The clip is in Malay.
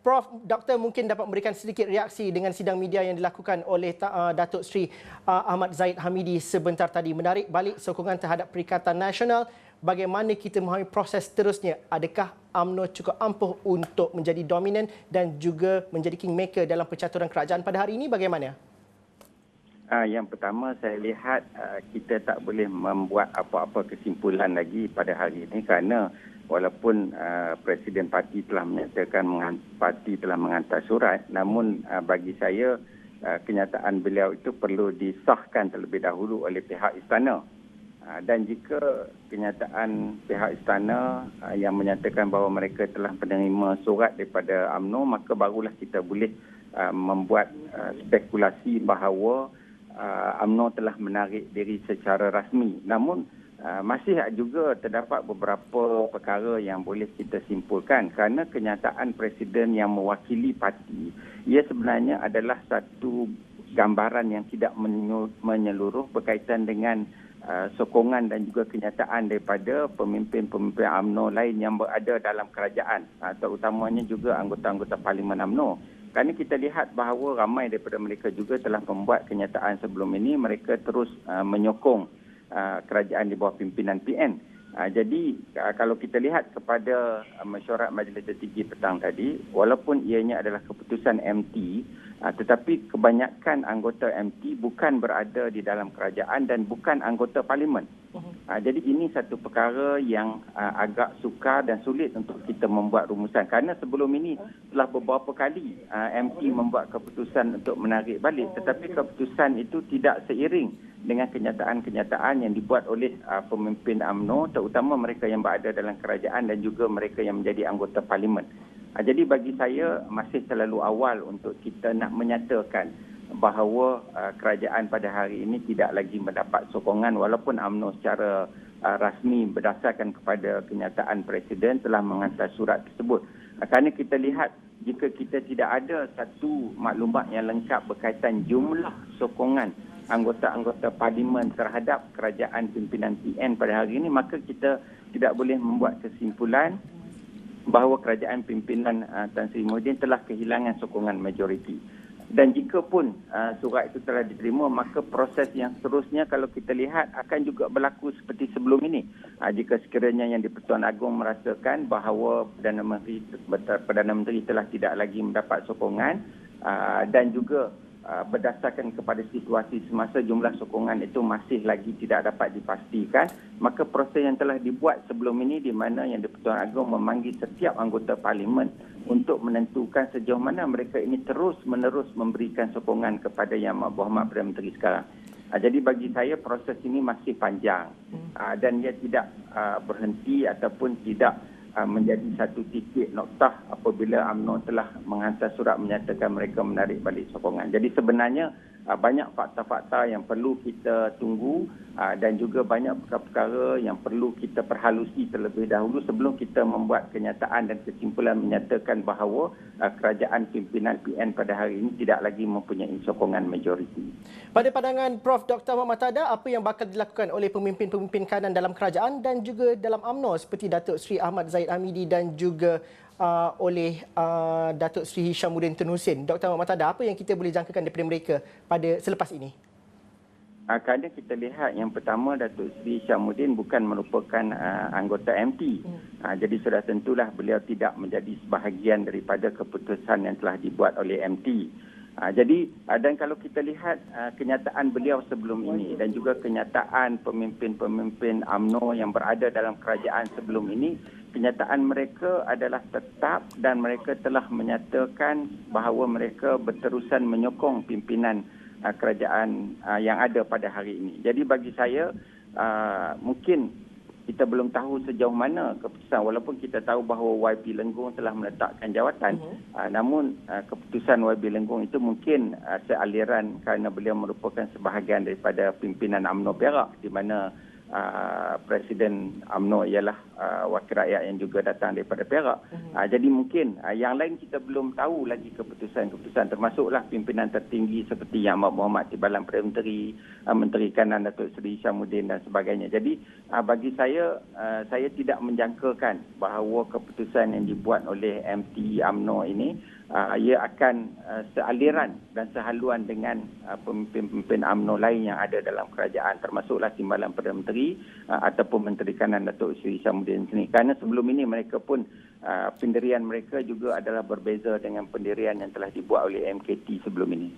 Prof, Doktor mungkin dapat memberikan sedikit reaksi dengan sidang media yang dilakukan oleh Datuk Seri Ahmad Zahid Hamidi sebentar tadi. Menarik balik sokongan terhadap Perikatan Nasional. Bagaimana kita memahami proses seterusnya? Adakah UMNO cukup ampuh untuk menjadi dominan dan juga menjadi kingmaker dalam percaturan kerajaan pada hari ini? Bagaimana? Yang pertama, saya lihat kita tak boleh membuat apa-apa kesimpulan lagi pada hari ini kerana walaupun Presiden Parti telah menyatakan parti telah menghantar surat, namun bagi saya kenyataan beliau itu perlu disahkan terlebih dahulu oleh pihak istana. Dan jika kenyataan pihak istana yang menyatakan bahawa mereka telah menerima surat daripada UMNO, maka barulah kita boleh membuat spekulasi bahawa UMNO telah menarik diri secara rasmi. Namun masih juga terdapat beberapa perkara yang boleh kita simpulkan kerana kenyataan Presiden yang mewakili parti, ia sebenarnya adalah satu gambaran yang tidak menyeluruh berkaitan dengan sokongan dan juga kenyataan daripada pemimpin-pemimpin UMNO lain yang berada dalam kerajaan, terutamanya juga anggota-anggota Parlimen UMNO. Kerana kita lihat bahawa ramai daripada mereka juga telah membuat kenyataan sebelum ini, mereka terus menyokong kerajaan di bawah pimpinan PN. Jadi kalau kita lihat kepada mesyuarat Majlis Tertinggi petang tadi, walaupun ianya adalah keputusan MT, tetapi kebanyakan anggota MT bukan berada di dalam kerajaan dan bukan anggota parlimen. Jadi ini satu perkara yang agak sukar dan sulit untuk kita membuat rumusan. Kerana sebelum ini telah beberapa kali MT membuat keputusan untuk menarik balik, tetapi keputusan itu tidak seiring dengan kenyataan-kenyataan yang dibuat oleh pemimpin UMNO, terutama mereka yang berada dalam kerajaan dan juga mereka yang menjadi anggota parlimen. Jadi bagi saya masih terlalu awal untuk kita nak menyatakan bahawa kerajaan pada hari ini tidak lagi mendapat sokongan walaupun UMNO secara rasmi berdasarkan kepada kenyataan Presiden telah menghantar surat tersebut. Kerana kita lihat jika kita tidak ada satu maklumat yang lengkap berkaitan jumlah sokongan anggota-anggota parlimen terhadap kerajaan pimpinan PN pada hari ini, maka kita tidak boleh membuat kesimpulan bahawa kerajaan pimpinan Tan Sri Muhyiddin telah kehilangan sokongan majoriti. Dan jika pun surat itu telah diterima, maka proses yang seterusnya kalau kita lihat akan juga berlaku seperti sebelum ini. Jika sekiranya yang di-Pertuan Agong merasakan bahawa Perdana Menteri telah tidak lagi mendapat sokongan dan juga berdasarkan kepada situasi semasa jumlah sokongan itu masih lagi tidak dapat dipastikan, maka proses yang telah dibuat sebelum ini di mana yang di-Pertuan Agong memanggil setiap anggota parlimen untuk menentukan sejauh mana mereka ini terus-menerus memberikan sokongan kepada Yang Berhormat Perdana Menteri sekarang. Jadi bagi saya proses ini masih panjang dan ia tidak berhenti ataupun tidak menjadi satu titik noktah apabila UMNO telah menghantar surat menyatakan mereka menarik balik sokongan. Jadi sebenarnya banyak fakta-fakta yang perlu kita tunggu dan juga banyak perkara-perkara yang perlu kita perhalusi terlebih dahulu sebelum kita membuat kenyataan dan kesimpulan menyatakan bahawa kerajaan pimpinan PN pada hari ini tidak lagi mempunyai sokongan majoriti. Pada pandangan Prof. Dr. Muhammad Tada, apa yang bakal dilakukan oleh pemimpin-pemimpin kanan dalam kerajaan dan juga dalam UMNO seperti Datuk Seri Ahmad Zahid Hamidi dan juga oleh Datuk Seri Hishamuddin Tun Hussein? Dr. Muhammad Tada, apa yang kita boleh jangkakan daripada mereka pada selepas ini? Kerana kita lihat yang pertama, Datuk Seri Hishamuddin bukan merupakan anggota MT. Jadi sudah tentulah beliau tidak menjadi sebahagian daripada keputusan yang telah dibuat oleh MT. Jadi dan kalau kita lihat kenyataan beliau sebelum ini dan juga kenyataan pemimpin-pemimpin UMNO yang berada dalam kerajaan sebelum ini, kenyataan mereka adalah tetap dan mereka telah menyatakan bahawa mereka berterusan menyokong pimpinan kerajaan yang ada pada hari ini. Jadi bagi saya mungkin kita belum tahu sejauh mana keputusan, walaupun kita tahu bahawa YB Lenggong telah meletakkan jawatan, namun keputusan YB Lenggong itu mungkin sealiran kerana beliau merupakan sebahagian daripada pimpinan UMNO Perak di mana Presiden UMNO ialah wakil rakyat yang juga datang daripada Perak. Jadi mungkin yang lain kita belum tahu lagi keputusan-keputusan, termasuklah pimpinan tertinggi seperti Yang Amat Berhormat Timbalan Perdana Menteri, Menteri Kanan Datuk Seri Hishamuddin dan sebagainya. Jadi bagi saya tidak menjangkakan bahawa keputusan yang dibuat oleh MT UMNO ini ia akan sealiran dan sehaluan dengan pemimpin-pemimpin UMNO lain yang ada dalam kerajaan, termasuklah Timbalan Perdana Menteri ataupun Menteri Kanan Datuk Seri Hishamuddin sendiri. Kerana sebelum ini mereka pun pendirian mereka juga adalah berbeza dengan pendirian yang telah dibuat oleh MKT sebelum ini.